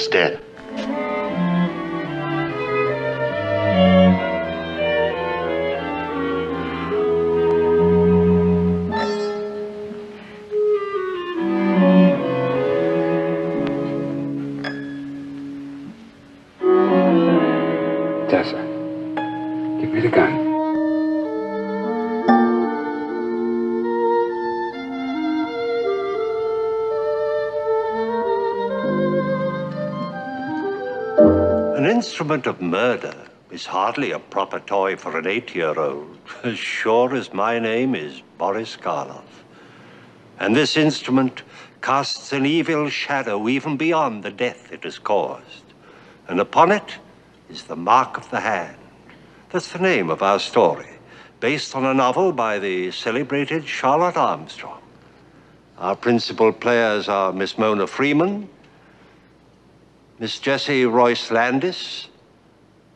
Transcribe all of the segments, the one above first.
was dead. Tessa, give me the gun. An instrument of murder is hardly a proper toy for an 8-year-old, as sure as my name is Boris Karloff. And this instrument casts an evil shadow even beyond the death it has caused. And upon it is the mark of the hand. That's the name of our story, based on a novel by the celebrated Charlotte Armstrong. Our principal players are Miss Mona Freeman, Miss Jessie Royce Landis,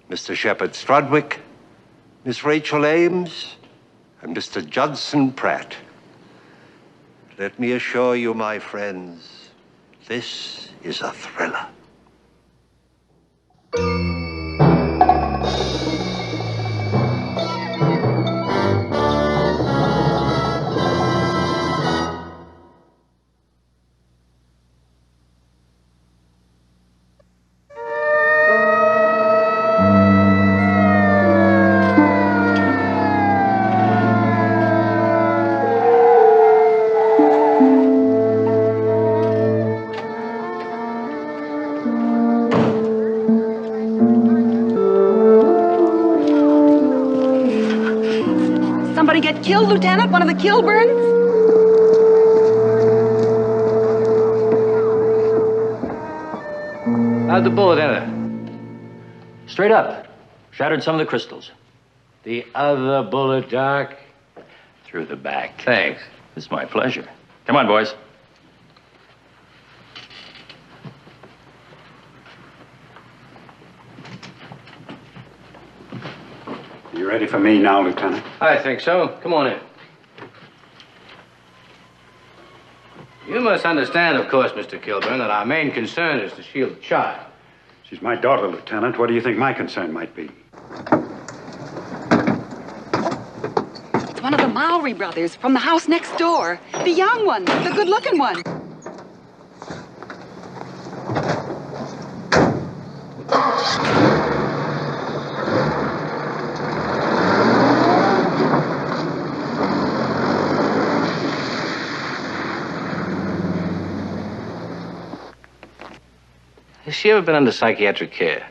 Mr. Shepperd Strudwick, Miss Rachel Ames, and Mr. Judson Pratt. Let me assure you, my friends, this is a thriller. Somebody get killed, Lieutenant? One of the Kilburns? How'd the bullet enter? Straight up. Shattered some of the crystals. The other bullet, Doc? Through the back. Thanks. It's my pleasure. Come on, boys. You ready for me now, Lieutenant? I think so. Come on in. You must understand, of course, Mr. Kilburn, that our main concern is to shield the child. She's my daughter, Lieutenant. What do you think my concern might be? It's one of the Mowry brothers from the house next door. The young one, the good-looking one. Has she ever been under psychiatric care?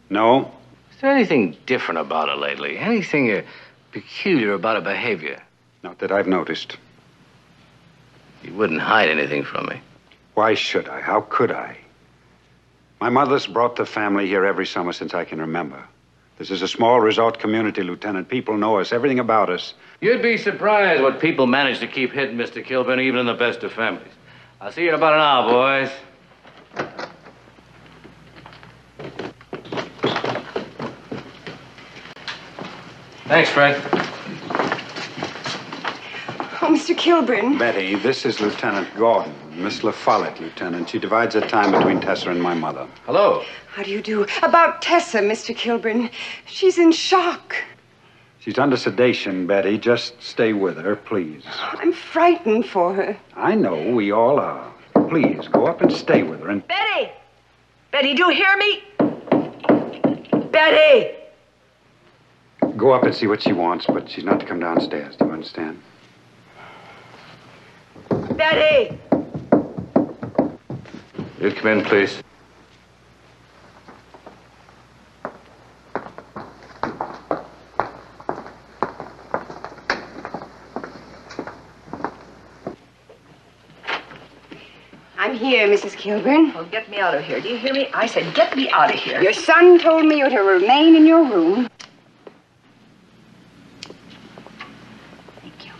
No. Is there anything different about her lately? Anything peculiar about her behavior? Not that I've noticed. You wouldn't hide anything from me. Why should I? How could I? My mother's brought the family here every summer since I can remember. This is a small resort community, Lieutenant. People know us, everything about us. You'd be surprised what people manage to keep hidden, Mr. Kilburn, even in the best of families. I'll see you in about an hour, boys. Thanks, Fred. Oh, Mr. Kilburn. Betty, this is Lieutenant Gordon. Miss La Follette, Lieutenant. She divides her time between Tessa and my mother. Hello. How do you do? About Tessa, Mr. Kilburn. She's in shock. She's under sedation, Betty. Just stay with her, please. I'm frightened for her. I know, we all are. Please, go up and stay with her and... Betty! Betty, do you hear me? Betty! Go up and see what she wants, but she's not to come downstairs. Do you understand? Betty! You come in, please. I'm here, Mrs. Kilburn. Oh, get me out of here. Do you hear me? I said get me out of here. Your son told me you're to remain in your room. Thank you.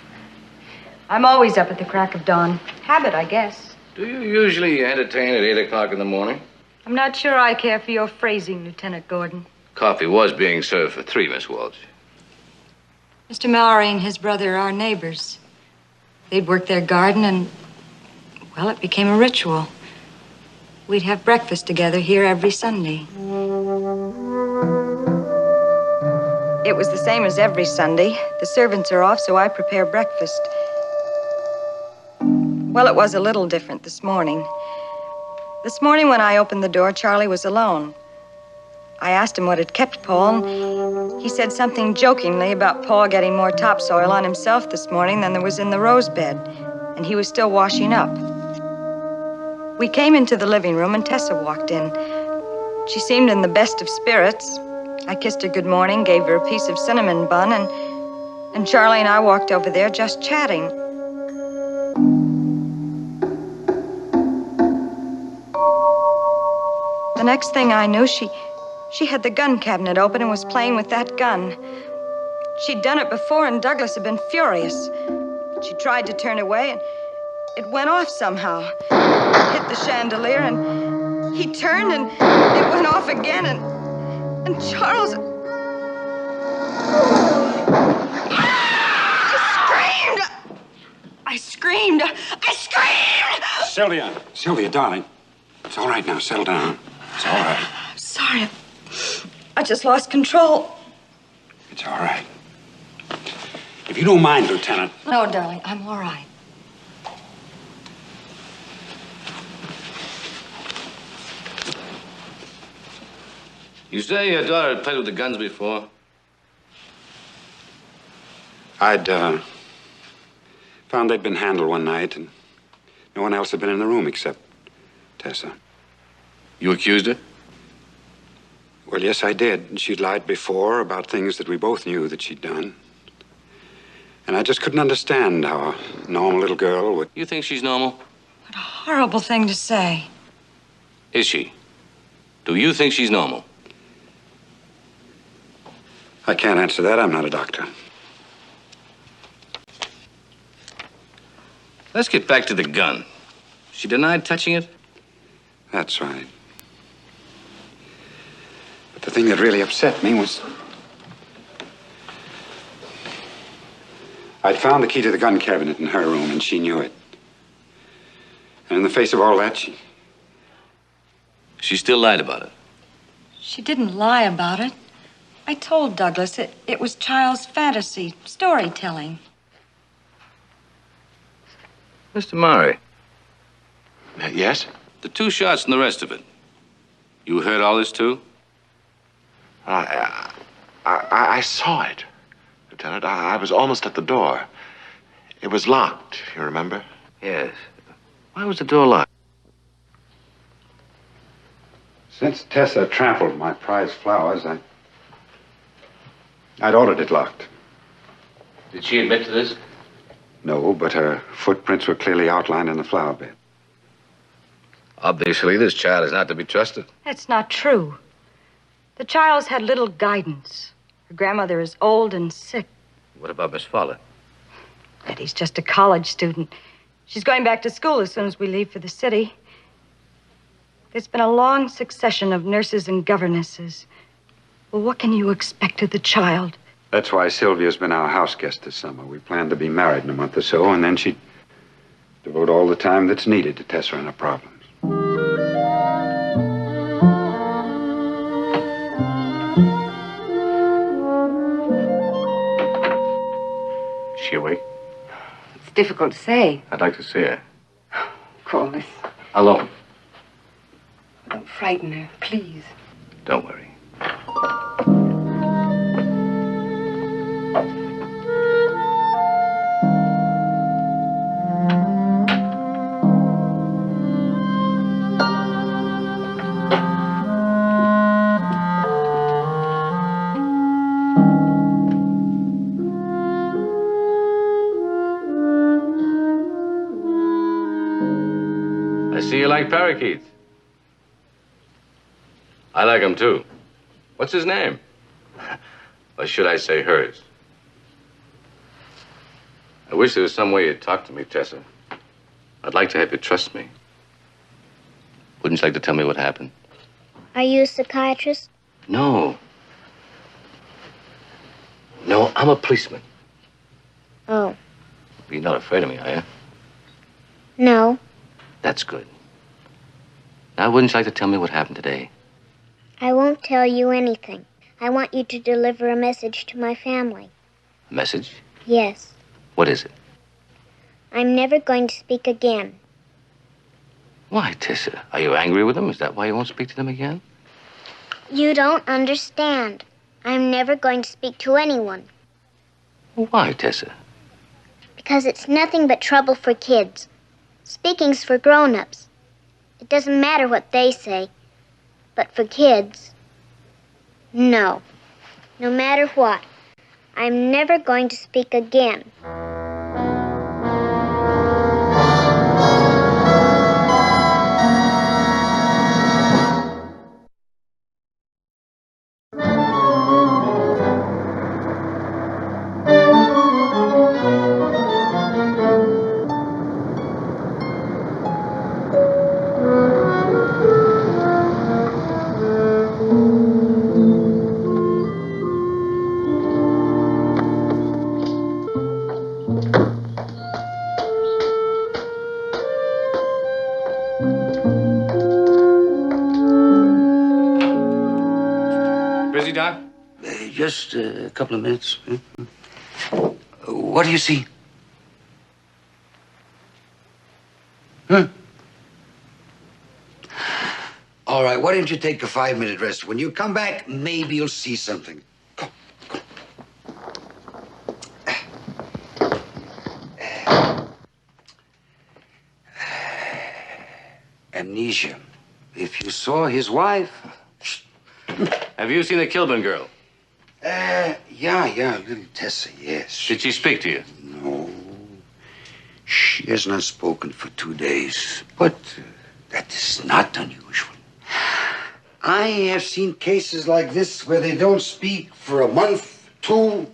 I'm always up at the crack of dawn. Habit, I guess. Do you usually entertain at 8 o'clock in the morning? I'm not sure I care for your phrasing, Lieutenant Gordon. Coffee was being served for 3, Miss Walsh. Mr. Mallory and his brother are neighbors. They'd work their garden and, well, it became a ritual. We'd have breakfast together here every Sunday. It was the same as every Sunday. The servants are off, so I prepare breakfast. Well, it was a little different this morning. This morning when I opened the door, Charlie was alone. I asked him what had kept Paul, and he said something jokingly about Paul getting more topsoil on himself this morning than there was in the rose bed, and he was still washing up. We came into the living room, and Tessa walked in. She seemed in the best of spirits. I kissed her good morning, gave her a piece of cinnamon bun, and Charlie and I walked over there just chatting. The next thing I knew, she had the gun cabinet open and was playing with that gun. She'd done it before, and Douglas had been furious. She tried to turn away, and it went off somehow. It hit the chandelier, and he turned, and it went off again, and Charles... I screamed! Sylvia, darling. It's all right now. Settle down. It's all right. I'm sorry. I just lost control. It's all right. If you don't mind, Lieutenant. No, darling, I'm all right. You say your daughter had played with the guns before? I'd found they'd been handled one night, and no one else had been in the room except Tessa. You accused her? Well, yes, I did. And she'd lied before about things that we both knew that she'd done. And I just couldn't understand how a normal little girl would... You think she's normal? What a horrible thing to say. Is she? Do you think she's normal? I can't answer that. I'm not a doctor. Let's get back to the gun. She denied touching it? That's right. But the thing that really upset me was... I'd found the key to the gun cabinet in her room, and she knew it. And in the face of all that, She still lied about it. She didn't lie about it. I told Douglas it was child's fantasy, storytelling. Mr. Murray. Yes? The 2 shots and the rest of it. You heard all this, too? I saw it, Lieutenant. I was almost at the door. It was locked, you remember? Yes. Why was the door locked? since Tessa trampled my prized flowers, I'd ordered it locked. Did she admit to this? No, but her footprints were clearly outlined in the flower bed. Obviously, this child is not to be trusted. That's not true. The child's had little guidance. Her grandmother is old and sick. What about Miss Fowler? Eddie's just a college student. She's going back to school as soon as we leave for the city. There's been a long succession of nurses and governesses. Well, what can you expect of the child? That's why Sylvia's been our house guest this summer. We plan to be married in a month or so, and then she'd devote all the time that's needed to Tessa and her problems. Is she awake? It's difficult to say. I'd like to see her. Corliss, Alone. don't frighten her, please. Don't worry. I see you like parakeets. I like him, too. What's his name? Or should I say hers? I wish there was some way you'd talk to me, Tessa. I'd like to have you trust me. Wouldn't you like to tell me what happened? Are you a psychiatrist? No. No, I'm a policeman. Oh, You're not afraid of me, are you? no. That's good. Now, wouldn't you like to tell me what happened today? I won't tell you anything. I want you to deliver a message to my family. A message? Yes. What is it? I'm never going to speak again. Why, Tessa? Are you angry with them? Is that why you won't speak to them again? You don't understand. I'm never going to speak to anyone. Why, Tessa? Because it's nothing but trouble for kids. Speaking's for grown-ups. It doesn't matter what they say. But for kids, no. No matter what, I'm never going to speak again. Busy, Doc? Just a couple of minutes. What do you see? Huh? All right, why don't you take a 5-minute rest? When you come back, maybe you'll see something. Go, go. Amnesia. If you saw his wife... Have you seen the Kilburn girl? Yeah, little Tessa, yes. Did she speak to you? No. She has not spoken for 2 days. But that is not unusual. I have seen cases like this where they don't speak for a month, 2.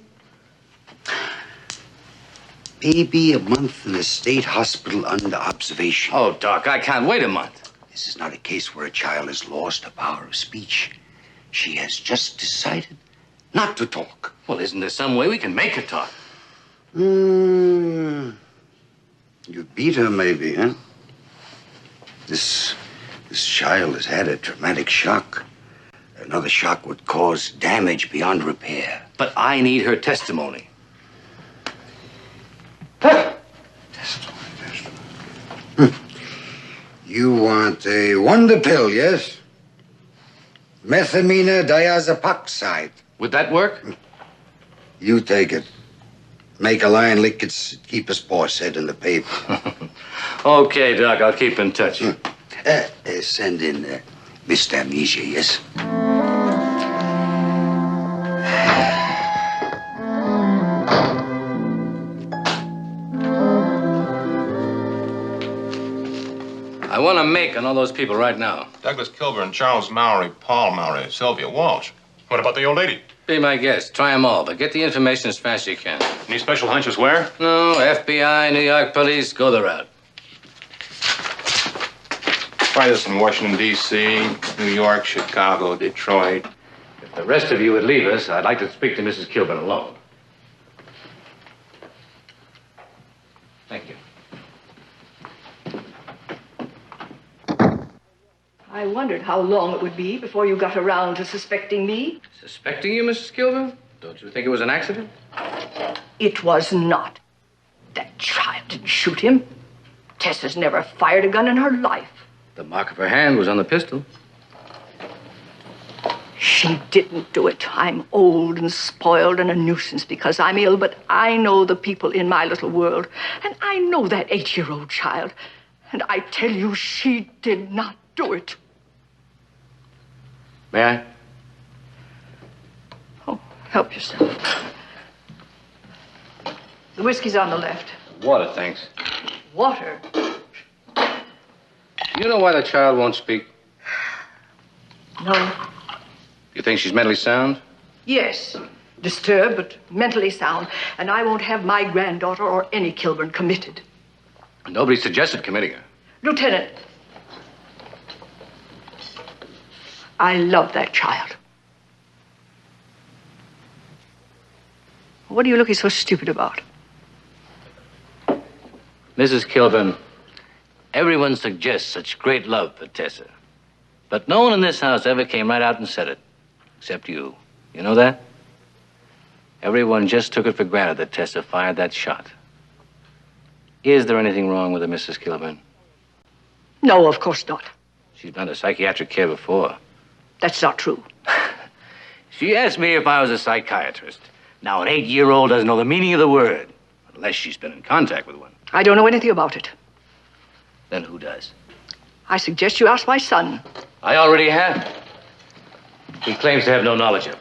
Maybe a month in a state hospital under observation. Oh, Doc, I can't wait a month. This is not a case where a child has lost the power of speech. She has just decided not to talk. Well, isn't there some way we can make her talk? You beat her, maybe, huh? This child has had a traumatic shock. Another shock would cause damage beyond repair. But I need her testimony. You want a wonder pill, yes? Methamine diazepoxide. Would that work? You take it. Make a lion lick its keeper's paw, said in the paper. Okay, Doc, I'll keep in touch. Send in Mr. Amnesia, yes? I want to make on all those people right now. Douglas Kilburn, Charles Mowry, Paul Mowry, Sylvia Walsh. What about the old lady? Be my guest. Try them all, but get the information as fast as you can. Any special hunches where? No, FBI, New York police, go the route. Try this in Washington, D.C., New York, Chicago, Detroit. If the rest of you would leave us, I'd like to speak to Mrs. Kilburn alone. Thank you. I wondered how long it would be before you got around to suspecting me. Suspecting you, Mrs. Kilburn? Don't you think it was an accident? It was not. That child didn't shoot him. Tessa's never fired a gun in her life. The mark of her hand was on the pistol. She didn't do it. I'm old and spoiled and a nuisance because I'm ill, but I know the people in my little world, and I know that 8-year-old child. And I tell you, she did not do it. May I? Oh, help yourself. The whiskey's on the left. Water, thanks. Water? You know why the child won't speak? No. You think she's mentally sound? Yes. Disturbed, but mentally sound. And I won't have my granddaughter or any Kilburn committed. Nobody suggested committing her. Lieutenant. I love that child. What are you looking so stupid about? Mrs. Kilburn, everyone suggests such great love for Tessa. But no one in this house ever came right out and said it, except you. You know that? Everyone just took it for granted that Tessa fired that shot. Is there anything wrong with her, Mrs. Kilburn? No, of course not. She's been under psychiatric care before. That's not true. She asked me if I was a psychiatrist. Now, an 8-year-old doesn't know the meaning of the word, unless she's been in contact with one. I don't know anything about it. Then who does? I suggest you ask my son. I already have. He claims to have no knowledge of it.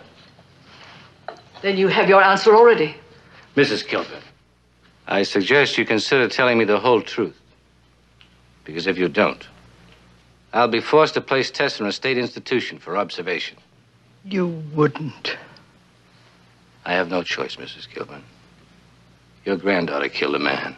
Then you have your answer already. Mrs. Kilburn, I suggest you consider telling me the whole truth. Because if you don't, I'll be forced to place Tessa in a state institution for observation. You wouldn't. I have no choice, Mrs. Kilburn. Your granddaughter killed a man.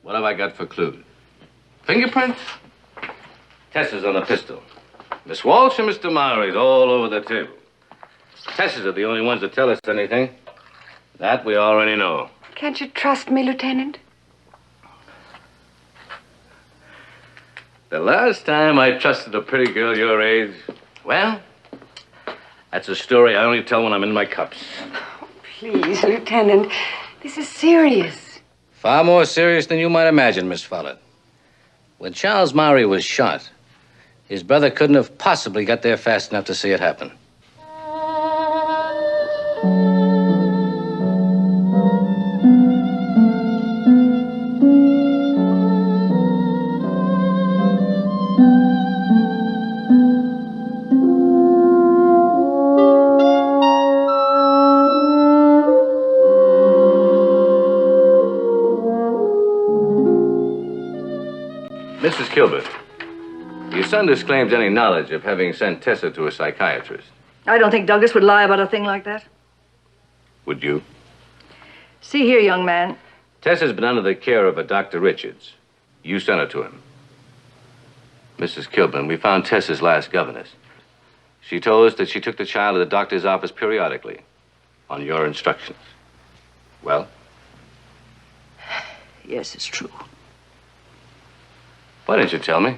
What have I got for clues? Fingerprints? Tessa's on the pistol. Miss Walsh and Mr. Mowry's all over the table. Tessa's are the only ones that tell us anything. That we already know. Can't you trust me, Lieutenant? The last time I trusted a pretty girl your age, well, that's a story I only tell when I'm in my cups. Oh, please, Lieutenant. This is serious. Far more serious than you might imagine, Miss Follett. When Charles Mowry was shot, his brother couldn't have possibly got there fast enough to see it happen. Mrs. Kilbert, your son disclaims any knowledge of having sent Tessa to a psychiatrist. I don't think Douglas would lie about a thing like that. Would you? See here, young man. Tessa's been under the care of a Dr. Richards. You sent her to him. Mrs. Kilburn, we found Tessa's last governess. She told us that she took the child to the doctor's office periodically, on your instructions. Well? Yes, it's true. Why didn't you tell me?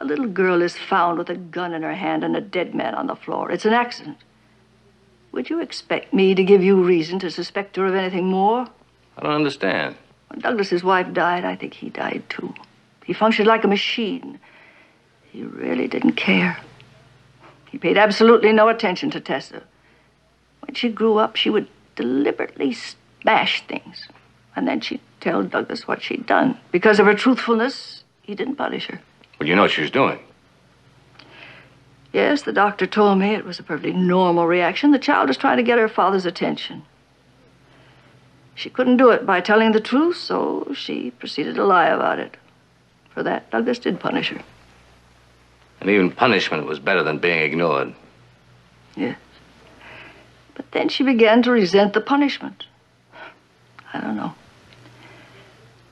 A little girl is found with a gun in her hand and a dead man on the floor. It's an accident. Would you expect me to give you reason to suspect her of anything more? I don't understand. When Douglas's wife died, I think he died too. He functioned like a machine. He really didn't care. He paid absolutely no attention to Tessa. When she grew up, she would deliberately smash things. And then she'd tell Douglas what she'd done. Because of her truthfulness, he didn't punish her. Well, you know what she was doing. Yes, the doctor told me it was a perfectly normal reaction. The child was trying to get her father's attention. She couldn't do it by telling the truth, so she proceeded to lie about it. For that, Douglas did punish her. And even punishment was better than being ignored. Yes. But then she began to resent the punishment. I don't know.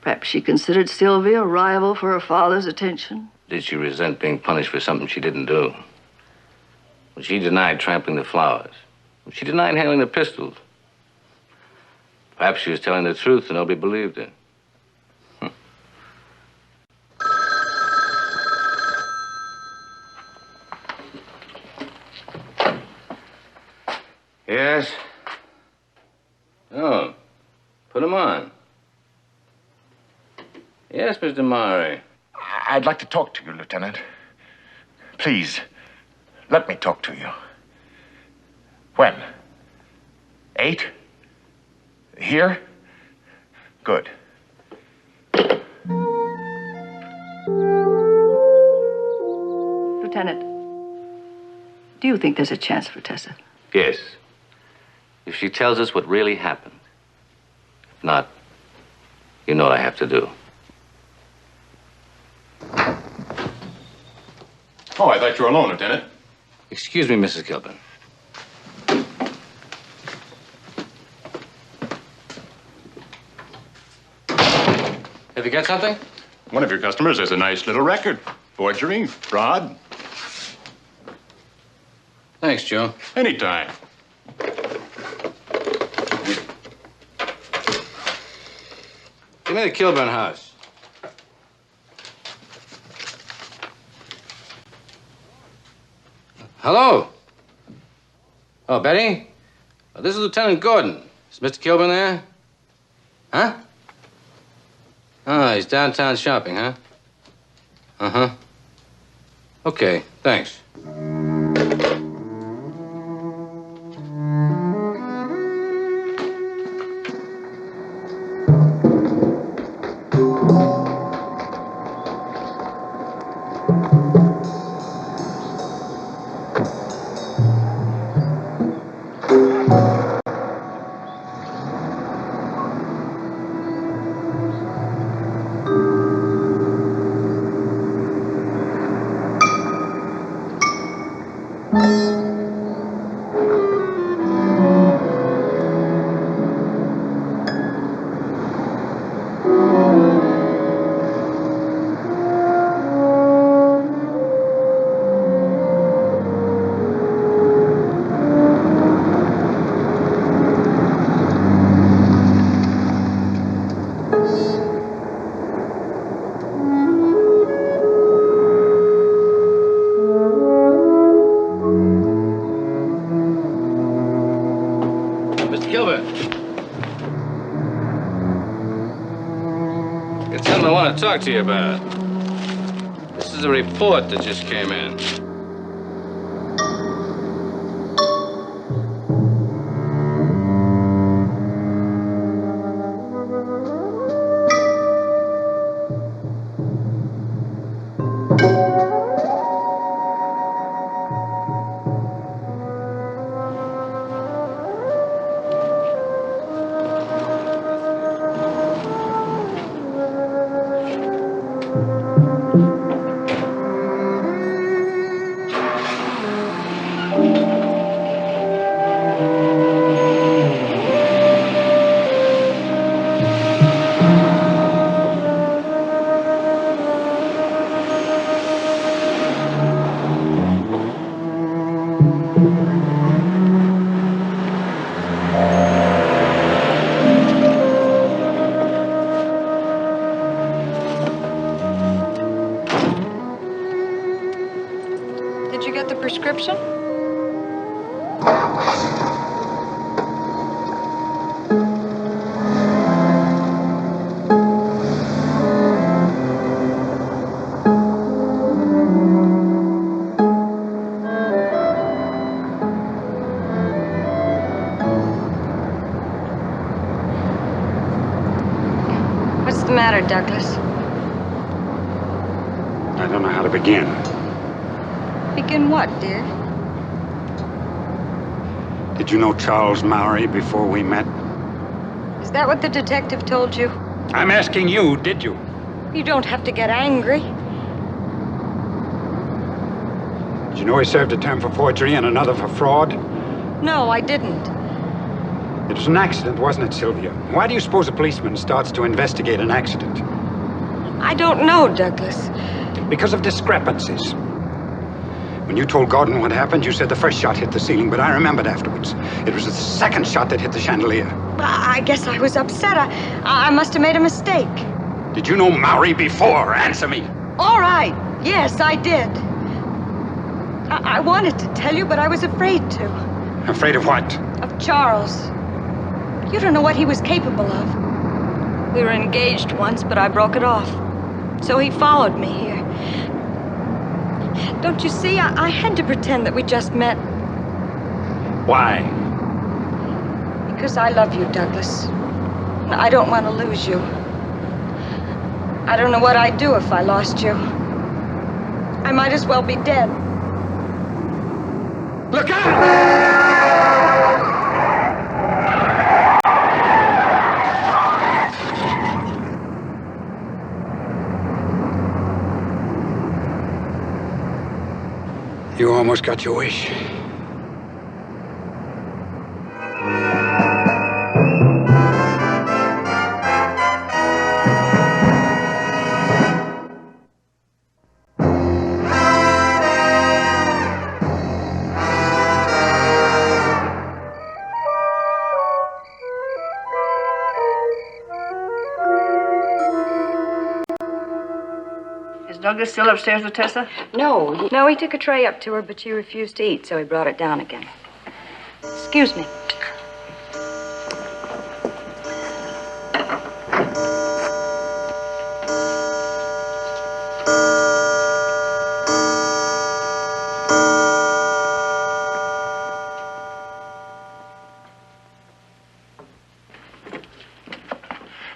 Perhaps she considered Sylvia a rival for her father's attention. Did she resent being punished for something she didn't do? Well, she denied trampling the flowers. She denied handling the pistols. Perhaps she was telling the truth and nobody believed her. Yes? Oh, put him on. Yes, Mr. Mowry. I'd like to talk to you, Lieutenant. Please, let me talk to you. When? 8? Here? Good. Lieutenant, do you think there's a chance for Tessa? Yes. If she tells us what really happened. If not, you know what I have to do. Oh, I thought you were alone, Lieutenant. Excuse me, Mrs. Kilburn. Have you got something? One of your customers has a nice little record. Forgery, fraud. Thanks, Joe. Anytime. Give me the Kilburn house. Hello? Oh, Betty? Oh, this is Lieutenant Gordon. Is Mr. Kilburn there? Huh? Oh, he's downtown shopping, huh? Uh-huh. Okay, thanks. Talk to you about. This is a report that just came in. Prescription? What's the matter, Douglas? I don't know how to begin. Begin what, dear? Did you know Charles Mowry before we met? Is that what the detective told you? I'm asking you, did you? You don't have to get angry. Did you know he served a term for forgery and another for fraud? No, I didn't. It was an accident, wasn't it, Sylvia? Why do you suppose a policeman starts to investigate an accident? I don't know, Douglas. Because of discrepancies. When you told Gordon what happened, you said the first shot hit the ceiling, but I remembered afterwards. It was the second shot that hit the chandelier. I guess I was upset. I must have made a mistake. Did you know Mowry before? Answer me. All right. Yes, I did. I wanted to tell you, but I was afraid to. Afraid of what? Of Charles. You don't know what he was capable of. We were engaged once, but I broke it off. So he followed me here. Don't you see? I had to pretend that we just met. Why? Because I love you, Douglas. I don't want to lose you. I don't know what I'd do if I lost you. I might as well be dead. Look out! You almost got your wish. Is Douglas still upstairs with Tessa? No, he took a tray up to her, but she refused to eat, so he brought it down again. Excuse me.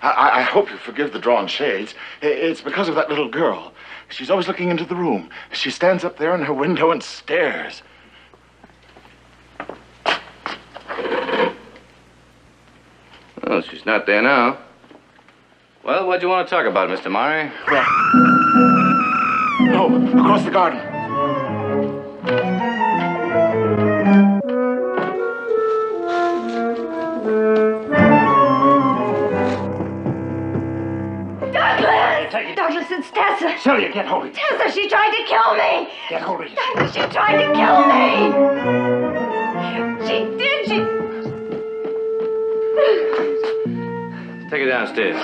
I hope you forgive the drawn shades. It's because of that little girl. She's always looking into the room. She stands up there in her window and stares. Well, she's not there now. Well, what do you want to talk about, Mr. Murray? No, across the garden. Douglas, it's Tessa. Celia, get hold of it. Tessa, she tried to kill me. Get hold of it. Douglas, she tried to kill me. She did. Take her downstairs.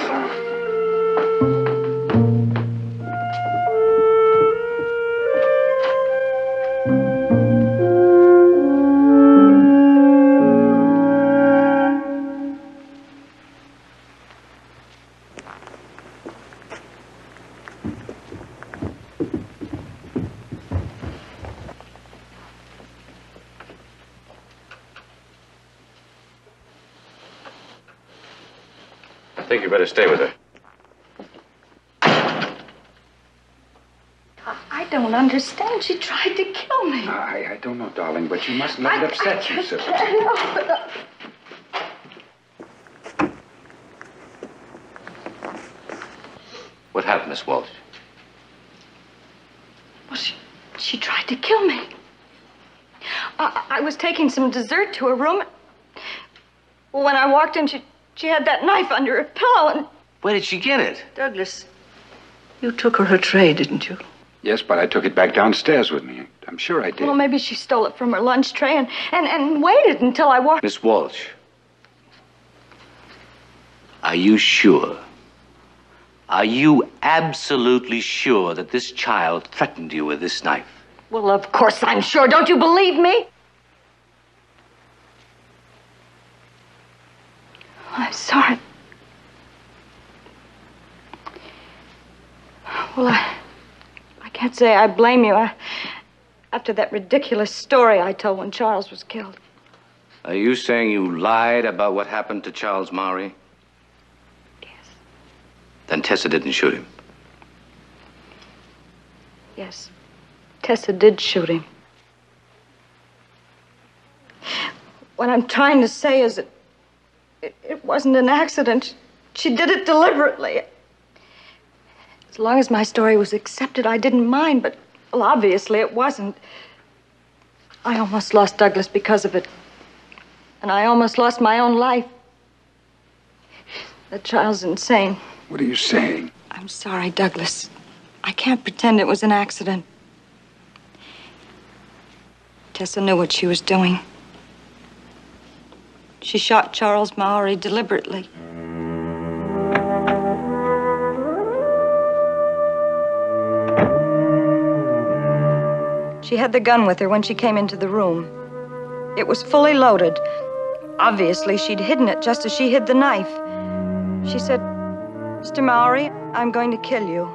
I think you better stay with her. I don't understand. She tried to kill me. I don't know, darling, but you mustn't let it upset you, so. What happened, Miss Walsh? Well, she tried to kill me. I was taking some dessert to her room. Well, when I walked in, she had that knife under her pillow and... Where did she get it? Douglas, you took her tray, didn't you? Yes, but I took it back downstairs with me. I'm sure I did. Well, maybe she stole it from her lunch tray and waited until I walked... Miss Walsh, are you sure? Are you absolutely sure that this child threatened you with this knife? Well, of course I'm sure. Don't you believe me? I'm sorry. Well, I can't say I blame you. After that ridiculous story I told when Charles was killed. Are you saying you lied about what happened to Charles Mowry? Yes. Then Tessa didn't shoot him. Yes. Tessa did shoot him. What I'm trying to say is that it wasn't an accident. She did it deliberately. As long as my story was accepted, I didn't mind, but, well, obviously it wasn't. I almost lost Douglas because of it. And I almost lost my own life. That child's insane. What are you saying? I'm sorry, Douglas. I can't pretend it was an accident. Tessa knew what she was doing. She shot Charles Mowry deliberately. She had the gun with her when she came into the room. It was fully loaded. Obviously, she'd hidden it just as she hid the knife. She said, "Mr. Mowry, I'm going to kill you."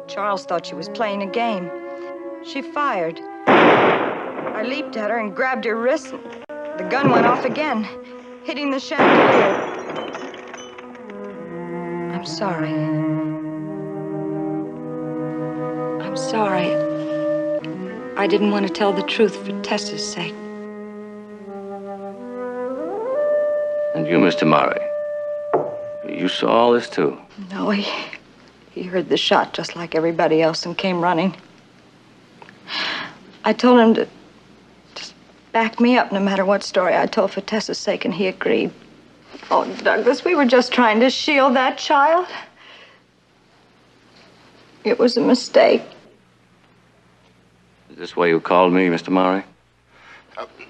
Charles thought she was playing a game. She fired. I leaped at her and grabbed her wrist. The gun went off again, hitting the chandelier. I'm sorry. I'm sorry. I didn't want to tell the truth for Tessa's sake. And you, Mr. Murray, you saw all this too? No, he heard the shot just like everybody else and came running. I told him to just back me up no matter what story I told for Tessa's sake, and he agreed. Oh, Douglas, we were just trying to shield that child. It was a mistake. Is this why you called me, Mr. Murray?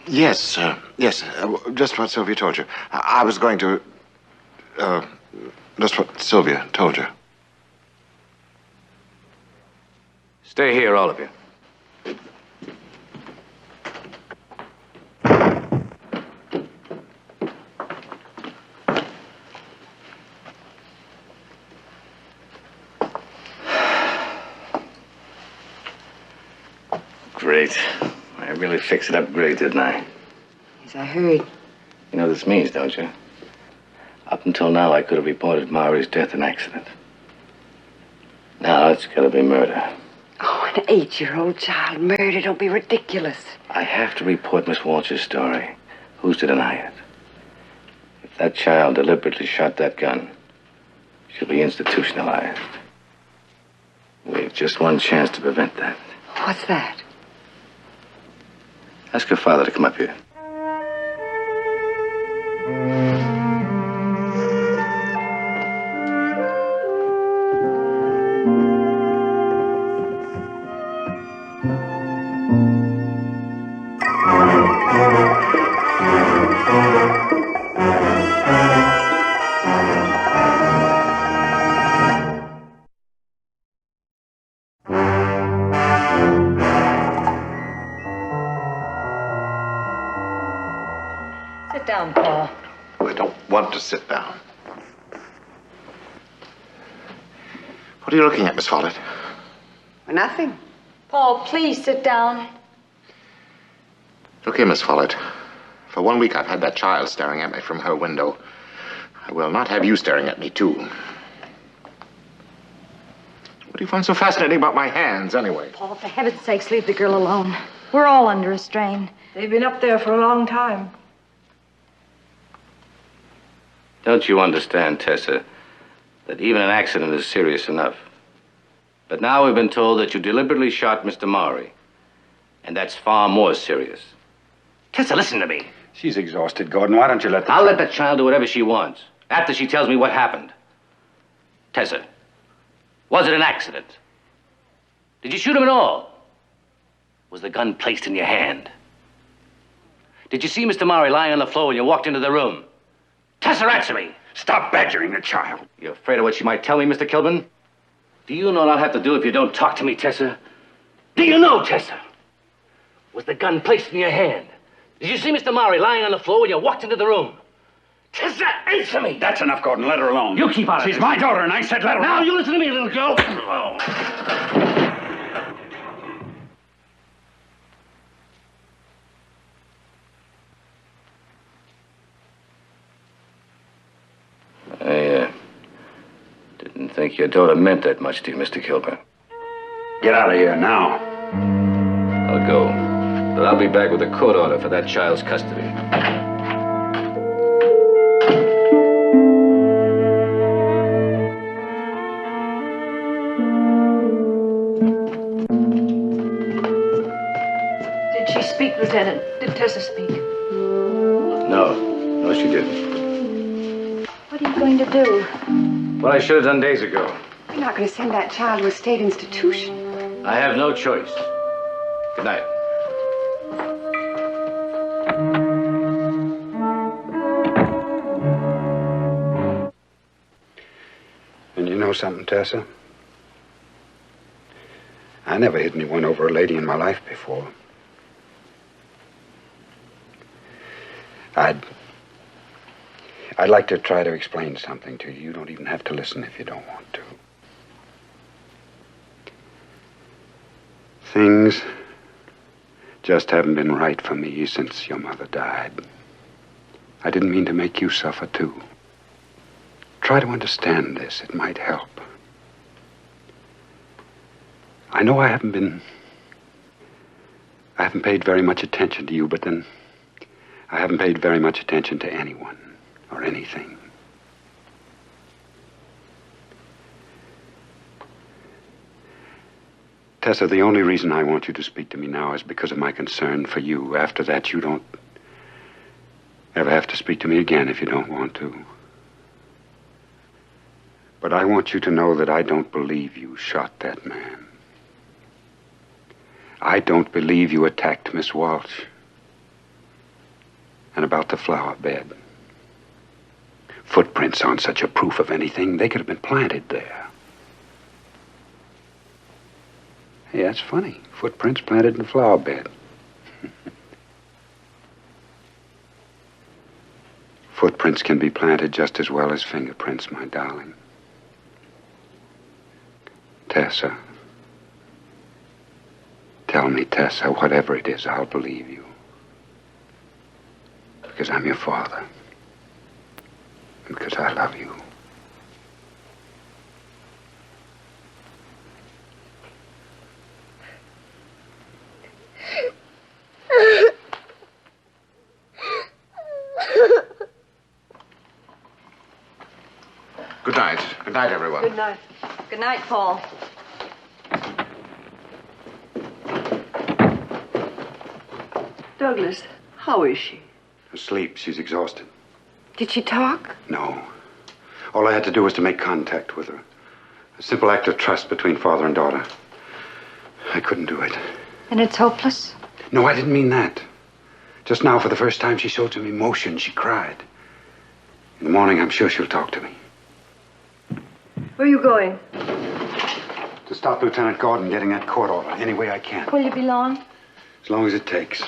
Yes, yes. Just what Sylvia told you. I was going to... just what Sylvia told you. Stay here, all of you. Great. I really fixed it up great, didn't I? Yes, I heard. You know what this means, don't you? Up until now, I could have reported Maury's death an accident. Now it's got to be murder. Oh, an 8-year-old child murdered. Don't be ridiculous. I have to report Miss Walsh's story. Who's to deny it? If that child deliberately shot that gun, she'll be institutionalized. We have just one chance to prevent that. What's that? Ask her father to come up here. Sit down, Paul. I don't want to sit down. What are you looking at, Miss Follett? Nothing. Paul, please sit down. Look here, Miss Follett. For 1 week, I've had that child staring at me from her window. I will not have you staring at me, too. What do you find so fascinating about my hands, anyway? Paul, for heaven's sakes, leave the girl alone. We're all under a strain. They've been up there for a long time. Don't you understand, Tessa, that even an accident is serious enough? But now we've been told that you deliberately shot Mr. Maury. And that's far more serious. Tessa, listen to me. She's exhausted, Gordon. Why don't you let the... I'll let the child do whatever she wants, after she tells me what happened. Tessa, was it an accident? Did you shoot him at all? Was the gun placed in your hand? Did you see Mr. Maury lying on the floor when you walked into the room? Tessa, answer me! Stop badgering the child. You're afraid of what she might tell me, Mr. Kilburn? Do you know what I'll have to do if you don't talk to me, Tessa? Do you know, Tessa? Was the gun placed in your hand? Did you see Mr. Maury lying on the floor when you walked into the room? Tessa, answer me! That's enough, Gordon. Let her alone. You keep out of She's this. my daughter, and I said let her Now, alone. you listen to me, little girl. I didn't think your daughter meant that much to you, Mr. Kilburn. Get out of here now. I'll go, but I'll be back with a court order for that child's custody. Did she speak, Lieutenant? Did Tessa speak? No, she didn't. What are you going to do? What I should have done days ago. You're not going to send that child to a state institution. I have no choice. Good night. And you know something, Tessa? I never hit anyone over a lady in my life before. I'd like to try to explain something to you. You don't even have to listen if you don't want to. Things just haven't been right for me since your mother died. I didn't mean to make you suffer, too. try to understand this. It might help. I know I haven't paid very much attention to you, but then I haven't paid very much attention to anyone or anything. Tessa, the only reason I want you to speak to me now is because of my concern for you. After that, you don't ever have to speak to me again if you don't want to. But I want you to know that I don't believe you shot that man. I don't believe you attacked Miss Walsh. And about the flower bed. Footprints aren't such a proof of anything. They could have been planted there. Hey, that's funny. Footprints planted in the flower bed. Footprints can be planted just as well as fingerprints, my darling. Tessa. Tell me, Tessa, whatever it is, I'll believe you. Because I'm your father. And because I love you. Good night. Good night, everyone. Good night. Good night, Paul. Douglas, how is she? Asleep. She's exhausted. Did she talk? No. All I had to do was to make contact with her. A simple act of trust between father and daughter. I couldn't do it. And it's hopeless? No, I didn't mean that. Just now, for the first time, she showed some emotion. She cried. In the morning, I'm sure she'll talk to me. Where are you going? To stop Lieutenant Gordon getting that court order any way I can. Will you be long? As long as it takes.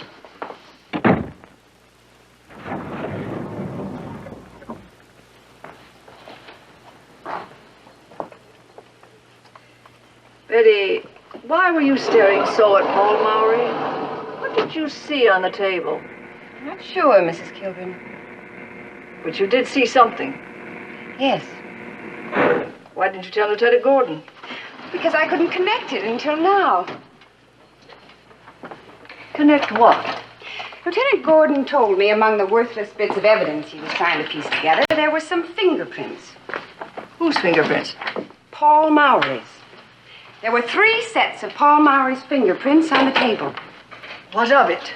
Betty, why were you staring so at Paul Mowry? What did you see on the table? I'm not sure, Mrs. Kilburn. But you did see something. Yes. Why didn't you tell Lieutenant Gordon? Because I couldn't connect it until now. Connect what? Lieutenant Gordon told me among the worthless bits of evidence he was trying to piece together, there were some fingerprints. Whose fingerprints? Paul Mowry's. There were 3 sets of Paul Mowry's fingerprints on the table. What of it?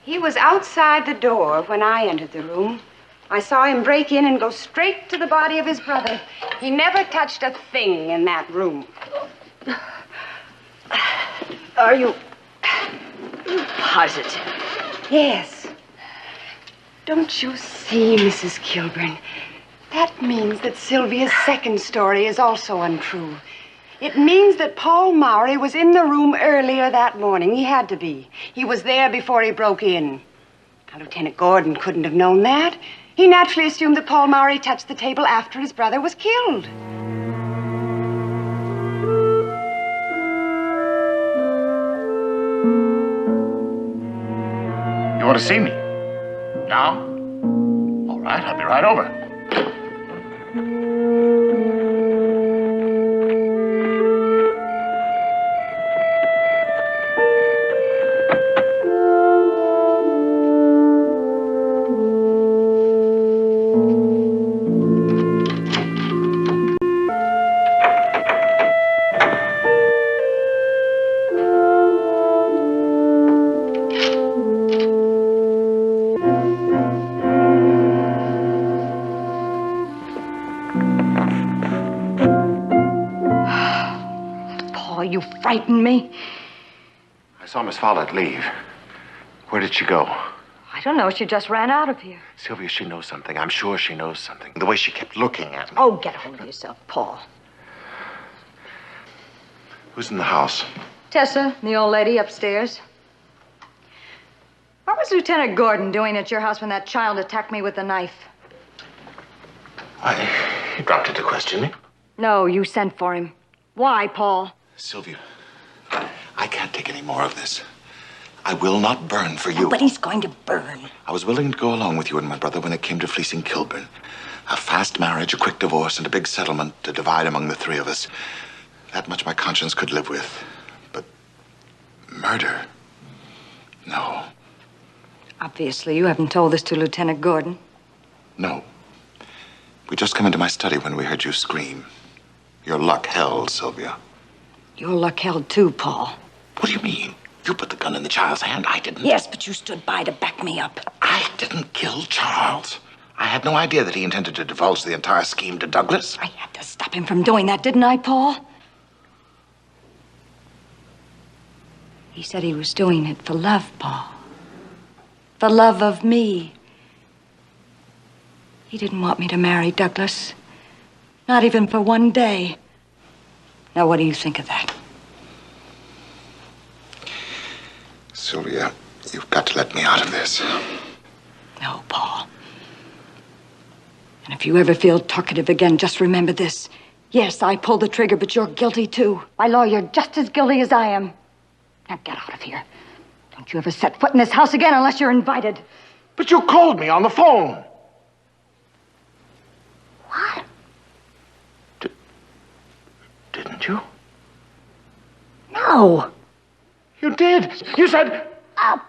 He was outside the door when I entered the room. I saw him break in and go straight to the body of his brother. He never touched a thing in that room. Are you positive? Yes. Don't you see, Mrs. Kilburn? That means that Sylvia's second story is also untrue. It means that Paul Mowry was in the room earlier that morning. He had to be. He was there before he broke in. Now, Lieutenant Gordon couldn't have known that. He naturally assumed that Paul Mowry touched the table after his brother was killed. You want to see me? Now? All right, I'll be right over. You frightened me. I saw Miss Follett leave. Where did she go? I don't know. She just ran out of here. Sylvia, she knows something. I'm sure she knows something. The way she kept looking at me. Oh, get a hold of yourself, Paul. Who's in the house? Tessa, the old lady upstairs. What was Lieutenant Gordon doing at your house when that child attacked me with a knife? He dropped it to question me. No, you sent for him. Why, Paul? Sylvia, I can't take any more of this. I will not burn for you. Nobody's going to burn. I was willing to go along with you and my brother when it came to fleecing Kilburn. A fast marriage, a quick divorce, and a big settlement to divide among the three of us. That much my conscience could live with. But murder? No. Obviously, you haven't told this to Lieutenant Gordon. No. We just come into my study when we heard you scream. Your luck held, Sylvia. Your luck held too, Paul. What do you mean? You put the gun in the child's hand. I didn't. Yes, but you stood by to back me up. I didn't kill Charles. I had no idea that he intended to divulge the entire scheme to Douglas. I had to stop him from doing that, didn't I, Paul? He said he was doing it for love, Paul. For love of me. He didn't want me to marry Douglas. Not even for one day. Now, what do you think of that? Sylvia, you've got to let me out of this. No, Paul. And if you ever feel talkative again, just remember this. Yes, I pulled the trigger, but you're guilty, too. By law, you're just as guilty as I am. Now, get out of here. Don't you ever set foot in this house again unless you're invited. But you called me on the phone. What? Didn't you? No. You did. You said... Up.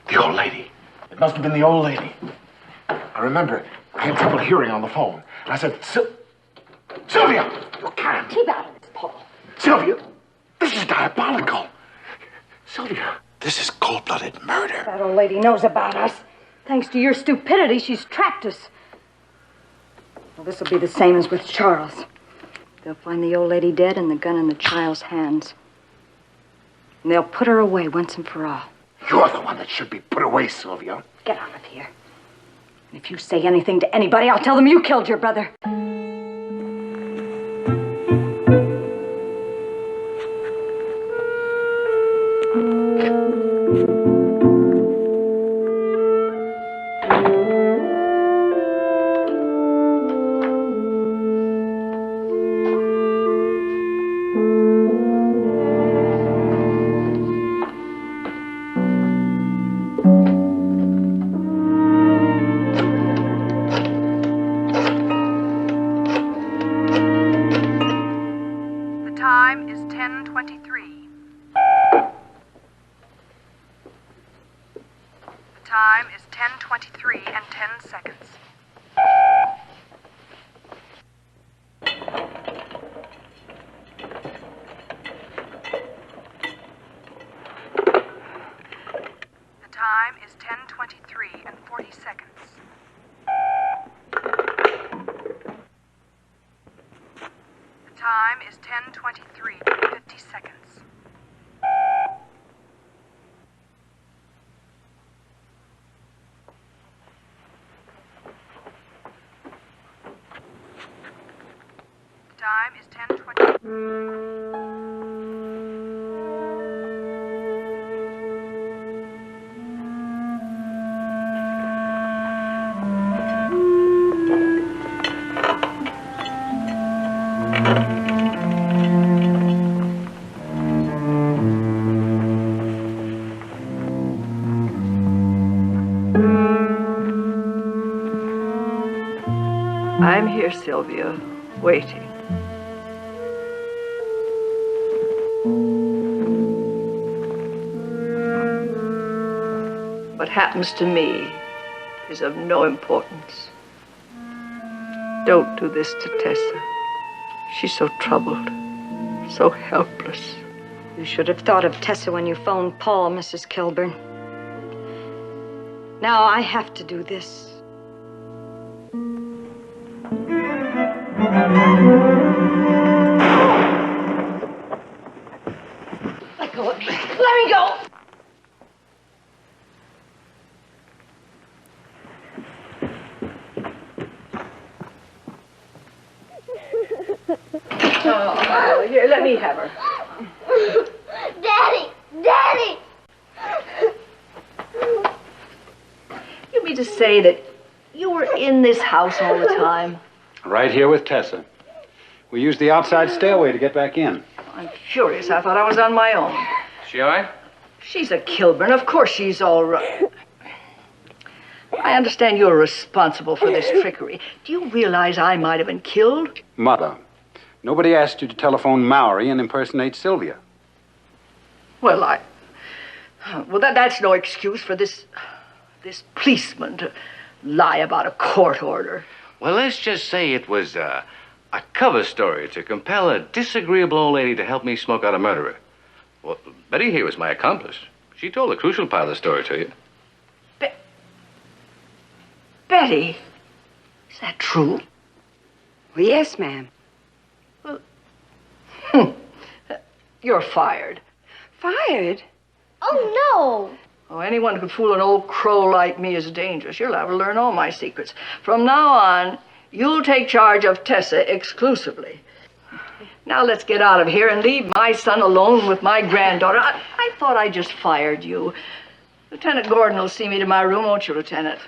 The old lady. It must have been the old lady. I remember I had trouble hearing on the phone. And I said, Sylvia, you can't. Keep out of this, Paul. Sylvia, this is diabolical. Sylvia, this is cold-blooded murder. That old lady knows about us. Thanks to your stupidity, she's trapped us. Well, this will be the same as with Charles. They'll find the old lady dead and the gun in the child's hands. And they'll put her away once and for all. You're the one that should be put away, Sylvia. Get out of here. And if you say anything to anybody, I'll tell them you killed your brother. I'm here, Sylvia, waiting. What happens to me is of no importance. Don't do this to Tessa. She's so troubled, so helpless. You should have thought of Tessa when you phoned Paul, Mrs. Kilburn. Now I have to do this. Let go of me. Let me go. Oh, here, let me have her. Daddy! Daddy! You mean to say that you were in this house all the time? Right here with Tessa. We used the outside stairway to get back in. I'm furious. I thought I was on my own. She all right? She's a Kilburn. Of course she's all right. I understand you're responsible for this trickery. Do you realize I might have been killed? Mother, nobody asked you to telephone Maori and impersonate Sylvia. Well, that's no excuse for this policeman to lie about a court order. Well, let's just say it was a cover story to compel a disagreeable old lady to help me smoke out a murderer. Well, Betty here was my accomplice. She told the crucial part of the story to you. Betty, is that true? Well, yes, ma'am. You're fired. Fired? Oh, no. Oh, anyone who could fool an old crow like me is dangerous. You'll have to learn all my secrets. From now on, you'll take charge of Tessa exclusively. Now let's get out of here and leave my son alone with my granddaughter. I thought I just fired you. Lieutenant Gordon will see me to my room, won't you, Lieutenant?